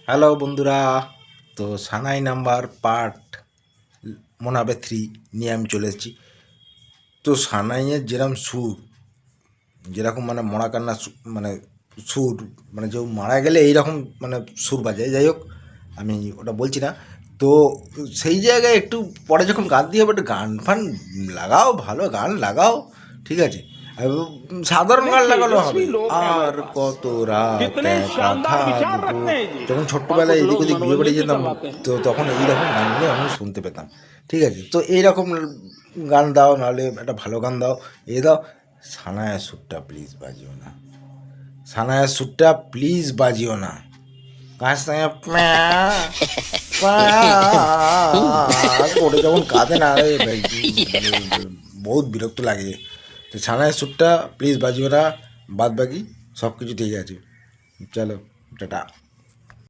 Hello বন্ধুরা, তো সানাই number part মনে হবে 3 নিয়ে আমি চলে এসেছি। তো সানাইয়ের যেরকম সুর, যেরকম মানে মরা কান্না মানে সুর, মানে যে মারা গেলে এইরকম মানে সুর বাজায়। যাই হোক, আমি ওটা বলছি না। তো সেই জায়গায় একটু পরে যখন গান দিয়ে হবে, একটু গান ফান লাগাও, ভালো গান লাগাও, ঠিক আছে। আর সাধারণ গান লাগানো হবে। আর কত রাত कितने কথা शानदार विचार দুটো, रखते हैं जी। যখন और कुछ ছোট্টবেলায় এদিক लोग ওদিক বিয়ে বাড়ি मनोरंजन भी যেতাম, करवाते हैं। তো তখন এইরকম গানগুলো আমি শুনতে পেতাম, ঠিক আছে। তো এইরকম গান দাও, নাহলে একটা ভালো গান দাও। এ দাও, সানায়া সুরটা প্লিজ বাজিও না, সানায়া সুরটা প্লিজ বাজিও না। কার সঙ্গে করে যখন কাঁদে না, আরে বহুত বিরক্ত লাগে। তো সানায়া সুরটা প্লিজ বাজিও না, বাদ বাকি সব কিছু ঠিক আছে। চলো, টাটা।